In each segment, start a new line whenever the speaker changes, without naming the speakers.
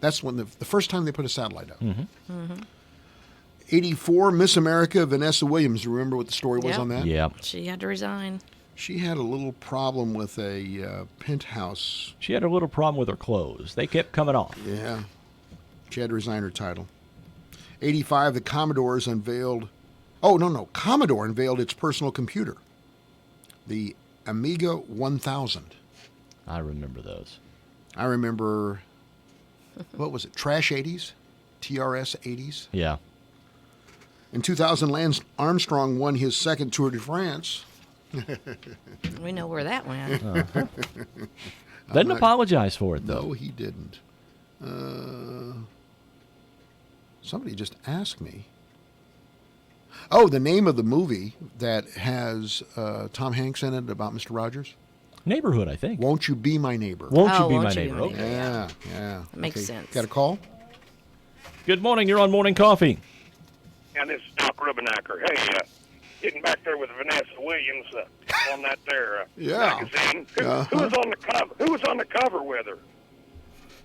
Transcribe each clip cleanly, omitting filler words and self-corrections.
That's when the first time they put a satellite up. 84, Miss America, Vanessa Williams. Remember what the story was on that?
Yeah.
She had to resign.
She had a little problem with a penthouse.
She had a little problem with her clothes. They kept coming off.
Yeah. She had to resign her title. 85, the Commodores unveiled... Oh, no. Commodore unveiled its personal computer, the Amiga 1000.
I remember those.
I remember... What was it? Trash 80s? TRS 80s?
Yeah.
In 2000, Lance Armstrong won his second Tour de France.
We know where that went.
Didn't apologize for it, though.
No, he didn't. Somebody just asked me. Oh, the name of the movie that has Tom Hanks in it about Mr. Rogers?
Neighborhood, I think.
Won't You Be My Neighbor?
Won't You
Oh,
Be
Won't
My
You Be
Neighbor?
My
Okay.
Neighbor.
Yeah.
That makes sense.
Got a call?
Good morning. You're on Morning Coffee.
Yeah, this is Doc Rubenacker. Hey, getting back there with Vanessa Williams on that there
Yeah.
magazine. Who was on the cover? Who was on the cover with her?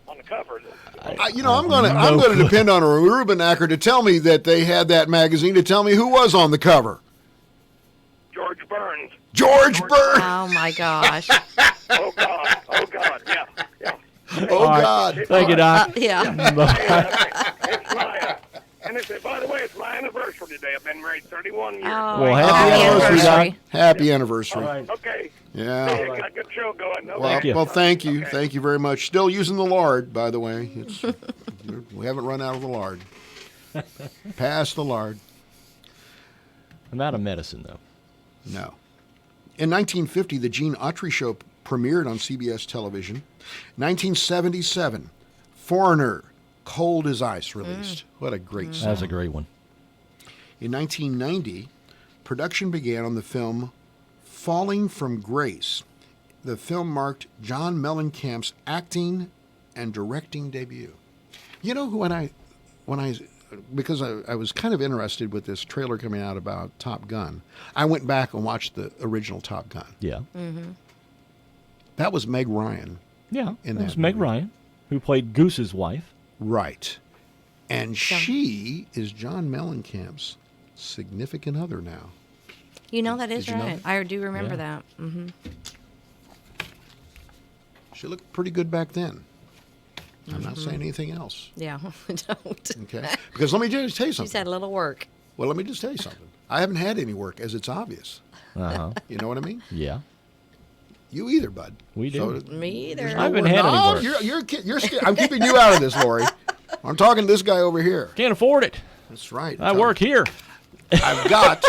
On the cover.
I'm going to depend on a Rubenacker to tell me that they had that magazine, to tell me who was on the cover.
George Burns.
George Burns.
Oh, my gosh.
Oh God. Yeah.
Oh, God.
Thank you, Doc.
Yeah.
It's my, and they say, by the way, it's my anniversary today. I've been married 31 years.
Oh,
Well,
my
happy
God.
anniversary, Doc.
Happy anniversary.
All right.
Okay.
Yeah.
Hey, got a good show going. Okay.
Well,
you.
well, thank you.
Okay.
Thank you very much. Still using the lard, by the way. We haven't run out of the lard. Pass the lard.
I'm out of medicine, though.
No. In 1950, the Gene Autry Show premiered on CBS television. 1977, Foreigner, Cold as Ice released. What a great song.
That's a great one.
In 1990, production began on the film Falling from Grace. The film marked John Mellencamp's acting and directing debut. You know, because I was kind of interested with this trailer coming out about Top Gun, I went back and watched the original Top Gun.
Yeah.
That was Meg Ryan.
Yeah.
In
That was
that
Meg
movie.
Ryan, who played Goose's wife.
Right. And she is John Mellencamp's significant other now.
You know that is
Did you know
right.
that?
I do remember
Yeah.
that. Mm-hmm.
She looked pretty good back then. I'm not saying anything else.
Yeah, don't.
Okay. Because let me just tell you
She's
something.
had a little work.
Well, let me just tell you something. I haven't had any work, as it's obvious.
Uh-huh.
You know what I mean?
Yeah.
You either, bud.
We do.
Me either.
there's
I haven't
work.
had any
No,
work.
you're scared. I'm keeping you out of this, Lori. I'm talking to this guy over here.
Can't afford it.
That's right.
I work here.
I've got.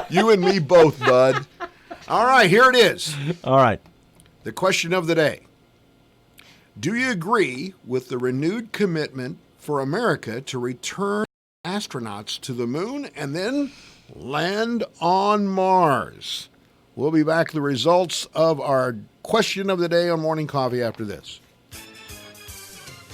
You and me both, bud. All right, here it is.
All right.
The question of the day. Do you agree with the renewed commitment for America to return astronauts to the moon and then land on Mars? We'll be back to the results of our question of the day on Morning Coffee after this.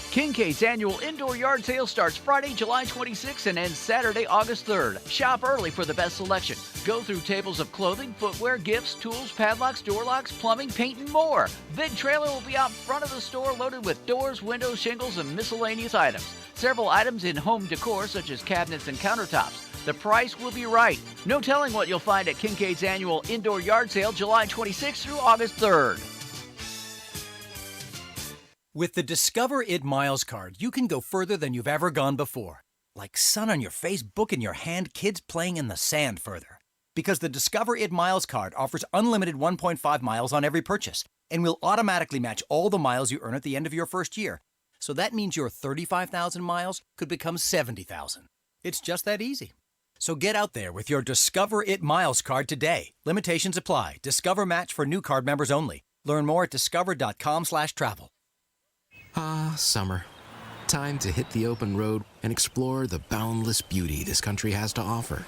Kincaid's annual indoor yard sale starts Friday, July 26th and ends Saturday, August 3rd. Shop early for the best selection. Go through tables of clothing, footwear, gifts, tools, padlocks, door locks, plumbing, paint, and more. Big trailer will be out front of the store loaded with doors, windows, shingles, and miscellaneous items. Several items in home decor such as cabinets and countertops. The price will be right. No telling what you'll find at Kincaid's annual indoor yard sale July 26th through August 3rd.
With the Discover It Miles card, you can go further than you've ever gone before. Like sun on your face, book in your hand, kids playing in the sand further. Because the Discover It Miles card offers unlimited 1.5 miles on every purchase and will automatically match all the miles you earn at the end of your first year. So that means your 35,000 miles could become 70,000. It's just that easy. So get out there with your Discover It Miles card today. Limitations apply. Discover match for new card members only. Learn more at discover.com/travel.
Ah, summer. Time to hit the open road and explore the boundless beauty this country has to offer.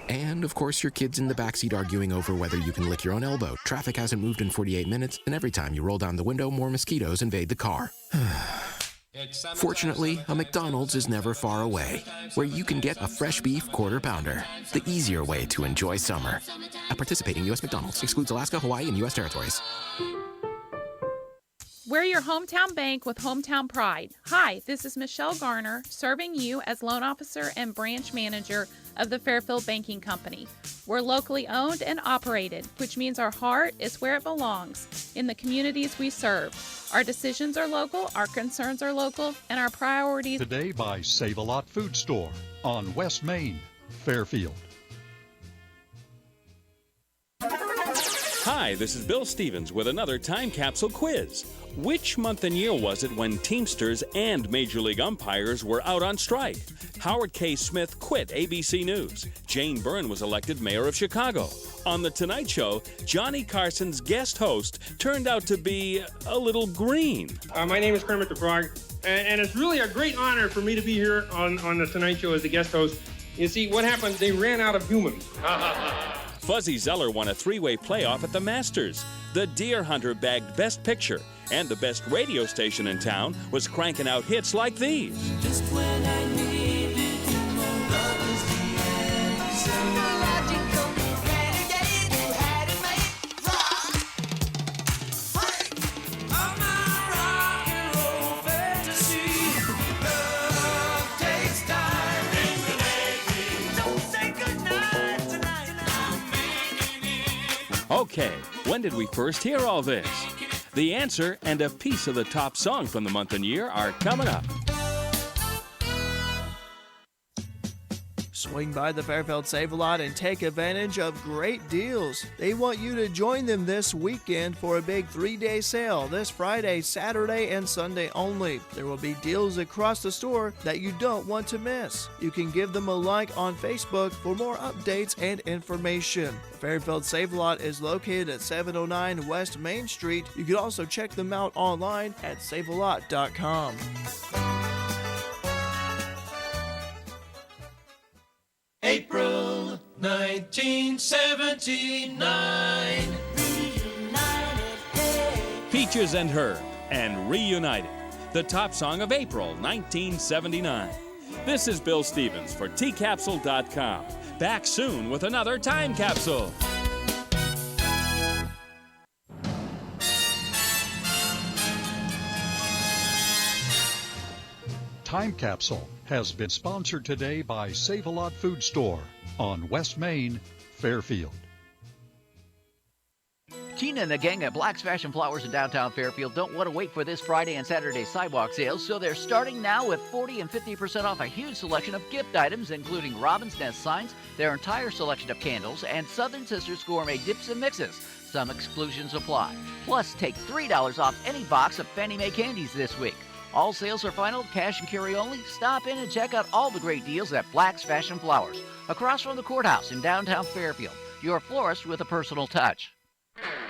And, of course, your kid's in the backseat arguing over whether you can lick your own elbow. Traffic hasn't moved in 48 minutes, and every time you roll down the window, more mosquitoes invade the car. Fortunately, a McDonald's is never far away, where you can get a fresh beef quarter pounder, the easier way to enjoy summer. At participating U.S. McDonald's, excludes Alaska, Hawaii, and U.S. territories.
We're your hometown bank with hometown pride. Hi, this is Michelle Garner, serving you as loan officer and branch manager of the Fairfield Banking Company. We're locally owned and operated, which means our heart is where it belongs, in the communities we serve. Our decisions are local, our concerns are local, and our priorities.
Today by Save-A-Lot Food Store on West Main, Fairfield.
Hi, this is Bill Stevens with another time capsule quiz. Which month and year was it when Teamsters and Major League umpires were out on strike? Howard K. Smith quit ABC News. Jane Byrne was elected mayor of Chicago. On The Tonight Show, Johnny Carson's guest host turned out to be a little green.
My name is Kermit the Frog, and it's really a great honor for me to be here on The Tonight Show as the guest host. You see, what happened, they ran out of humans.
Fuzzy Zeller won a three-way playoff at the Masters. The Deer Hunter bagged Best Picture, and the best radio station in town was cranking out hits like these.
Just when I needed you, love is the answer. Logical, renegade, you had it made rock. Hey, I'm a rock and roll fantasy. Love takes time. Don't say goodnight tonight. I'm making it.
Okay, when did we first hear all this? The answer and a piece of the top song from the month and year are coming up.
Swing by the Fairfield Save-A-Lot and take advantage of great deals. They want you to join them this weekend for a big 3-day sale this Friday, Saturday, and Sunday only. There will be deals across the store that you don't want to miss. You can give them a like on Facebook for more updates and information. The Fairfield Save-A-Lot is located at 709 West Main Street. You can also check them out online at savealot.com.
April 1979.
Peaches and Herb and Reunited, the top song of April 1979. This is Bill Stevens for tcapsule.com. Back soon with another time capsule.
Time Capsule has been sponsored today by Save-A-Lot Food Store on West Main, Fairfield.
Tina and the gang at Black's Fashion Flowers in downtown Fairfield don't want to wait for this Friday and Saturday sidewalk sales, so they're starting now with 40 and 50% off a huge selection of gift items, including Robin's Nest signs, their entire selection of candles, and Southern Sisters gourmet dips and mixes. Some exclusions apply. Plus, take $3 off any box of Fannie Mae candies this week. All sales are final, cash and carry only. Stop in and check out all the great deals at Black's Fashion Flowers, across from the courthouse in downtown Fairfield. Your florist with a personal touch.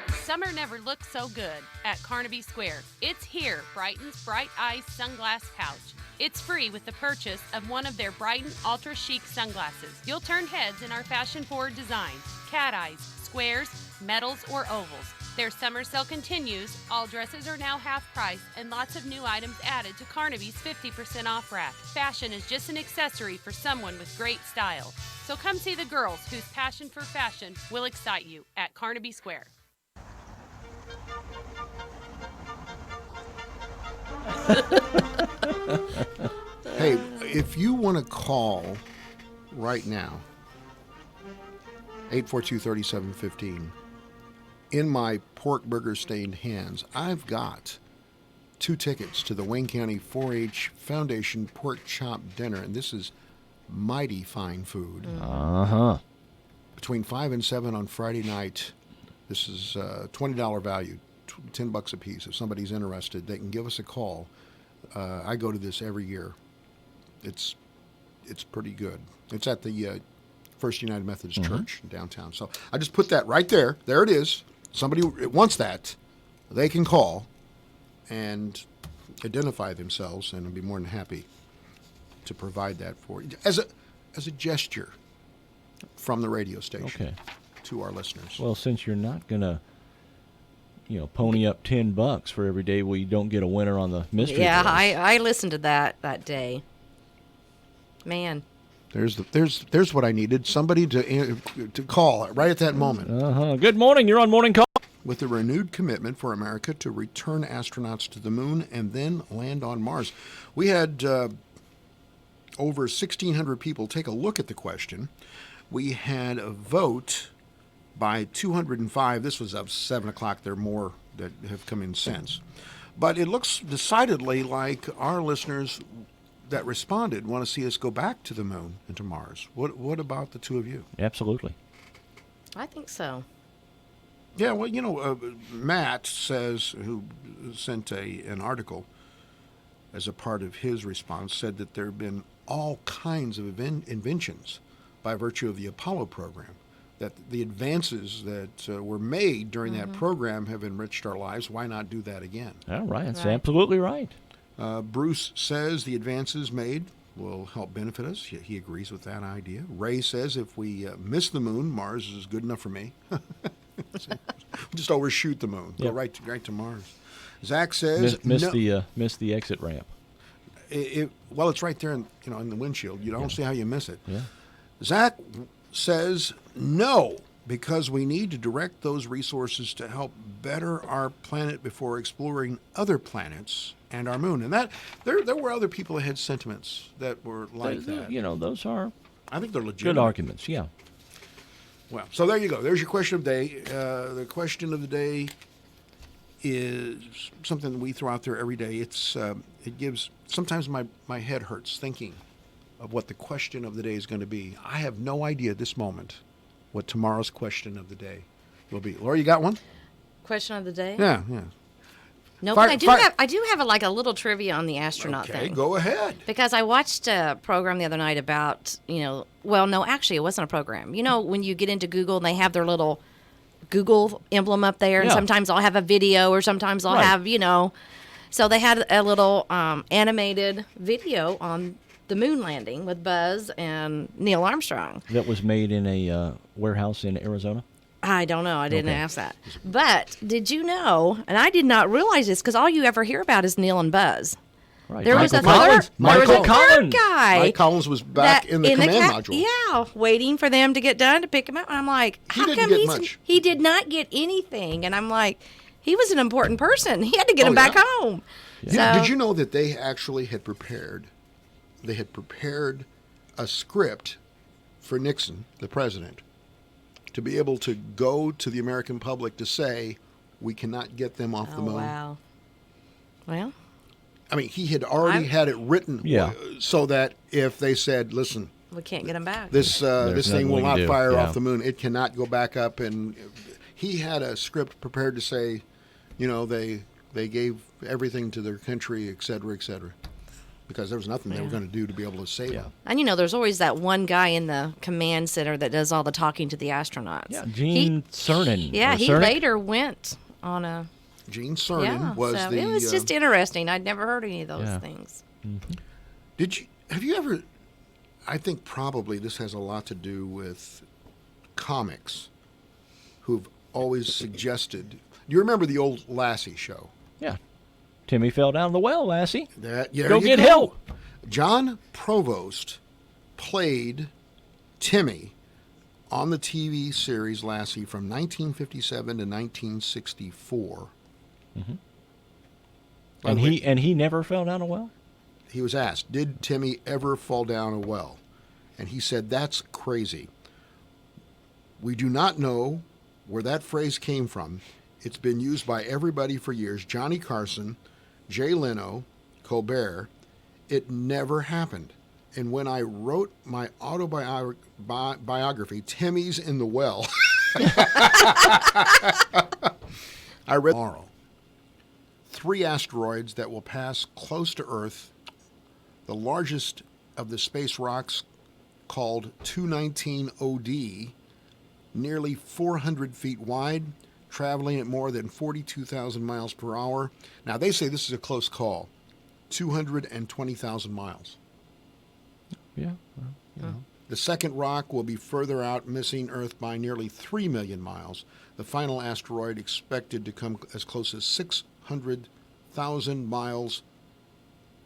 Summer never looked so good at Carnaby Square. It's here, Brighton's Bright Eyes Sunglass Pouch. It's free with the purchase of one of their Brighton Ultra Chic sunglasses. You'll turn heads in our fashion-forward designs, cat eyes, squares, metals, or ovals. Their summer sale continues. All dresses are now half price and lots of new items added to Carnaby's 50% off rack. Fashion is just an accessory for someone with great style. So come see the girls whose passion for fashion will excite you at Carnaby Square.
Hey, if you want to call right now, 842-3715, in my pork burger stained hands, I've got 2 tickets to the Wayne County 4-H Foundation Pork Chop Dinner, and this is mighty fine food. Between 5 and 7 on Friday night. This is $20 value, $10 a piece. If somebody's interested, they can give us a call. I go to this every year. It's pretty good. It's at the First United Methodist Church in downtown. So I just put that right there. There it is. Somebody wants that, they can call and identify themselves, and I'll be more than happy to provide that for you as a gesture from the radio station to our listeners.
Well, since you're not gonna, pony up $10 for every day we don't get a winner on the mystery.
Yeah,
quiz.
I listened to that day. Man.
There's what I needed. Somebody to call right at that moment.
Good morning. You're on Morning Call.
with a renewed commitment for America to return astronauts to the moon and then land on Mars. We had over 1,600 people take a look at the question. We had a vote by 205. This was up 7 o'clock. There are more that have come in since. But it looks decidedly like our listeners that responded want to see us go back to the moon and to Mars. What about the two of you?
Absolutely.
I think so.
Yeah, well, Matt says, who sent an article as a part of his response, said that there have been all kinds of inventions by virtue of the Apollo program, that the advances that were made during that program have enriched our lives. Why not do that again?
All right. That's absolutely right.
Bruce says the advances made will help benefit us. He agrees with that idea. Ray says if we miss the moon, Mars is good enough for me. Just overshoot the moon. Go right to Mars. Zach says
miss the exit ramp.
Well, it's right there in the windshield. You don't see how you miss it.
Yeah.
Zach says no, because we need to direct those resources to help better our planet before exploring other planets and our moon. And that there were other people that had sentiments that were like that.
Those are,
I think they're legitimate.
good arguments. Yeah.
Well, so there you go. There's your question of the day. The question of the day is something that we throw out there every day. It gives, sometimes my head hurts thinking of what the question of the day is going to be. I have no idea at this moment what tomorrow's question of the day will be. Laura, you got one?
Question of the day?
Yeah.
No, but I do have a little trivia on the astronaut thing.
Okay, go ahead.
Because I watched a program the other night about, well, no, actually, it wasn't a program. When you get into Google and they have their little Google emblem up there, and sometimes I'll have a video or sometimes I'll have, So they had a little animated video on the moon landing with Buzz and Neil Armstrong.
That was made in a warehouse in Arizona?
I don't know. I didn't ask that. But did you know, and I did not realize this because all you ever hear about is Neil and Buzz.
Right.
There was a
Collins.
third guy.
Mike Collins was back in the command module.
Yeah, waiting for them to get done to pick him up. And I'm like, how come he did not get anything? And I'm like, he was an important person. He had to get him back home.
Yeah. Did you know that they actually had prepared a script for Nixon, the president, to be able to go to the American public to say, we cannot get them off the moon.
Wow. Well,
I mean, he had already had it written so that if they said, listen,
we can't get him back.
This thing will not fire off the moon. It cannot go back up. And he had a script prepared to say, they gave everything to their country, et cetera, because there was nothing they were going to do to be able to save them.
And there's always that one guy in the command center that does all the talking to the astronauts.
Yeah, Gene Cernan.
Yeah, he later went on a...
Gene Cernan was
so
the...
It was just interesting. I'd never heard any of those things.
Mm-hmm. Have you ever... I think probably this has a lot to do with comics who've always suggested... Do you remember the old Lassie show?
Yeah. Timmy fell down the well, Lassie.
Go
get help.
John Provost played Timmy on the TV series Lassie from 1957 to 1964.
Mm-hmm. And he never fell down a well?
He was asked, did Timmy ever fall down a well? And he said, that's crazy. We do not know where that phrase came from. It's been used by everybody for years. Johnny Carson, Jay Leno, Colbert. It never happened. And when I wrote my autobiography, Timmy's in the Well, I read tomorrow 3 asteroids that will pass close to Earth. The largest of the space rocks, called 219 OD, nearly 400 feet wide, traveling at more than 42,000 miles per hour. Now, they say this is a close call, 220,000 miles.
Yeah.
The second rock will be further out, missing Earth by nearly 3 million miles. The final asteroid expected to come as close as 600,000 miles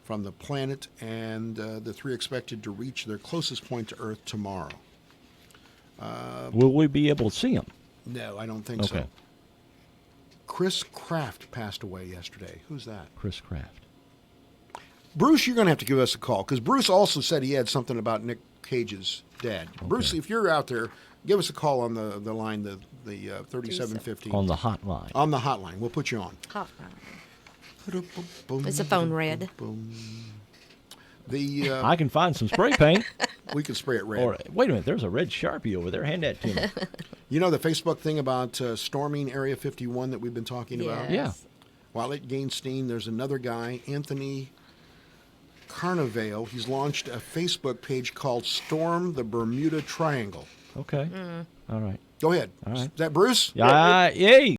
from the planet, and the 3 expected to reach their closest point to Earth tomorrow.
Will we be able to see them?
No, I don't think so. Chris Kraft passed away yesterday. Who's that?
Chris Kraft.
Bruce, you're going to have to give us a call because Bruce also said he had something about Nick Cage's dad. Okay. Bruce, if you're out there, give us a call on the line, the 3750.
On the hotline.
On the hotline. We'll put you on.
Is the phone red?
I can find some spray paint.
We can spray it red.
Or, wait a minute, there's a red Sharpie over there. Hand that to me.
You know the Facebook thing about storming Area 51 that we've been talking about?
Yeah.
While it gained steam, there's another guy, Anthony Carnevale. He's launched a Facebook page called Storm the Bermuda Triangle.
Okay. All right.
Go ahead.
All right.
Is that Bruce?
Yeah. Yay.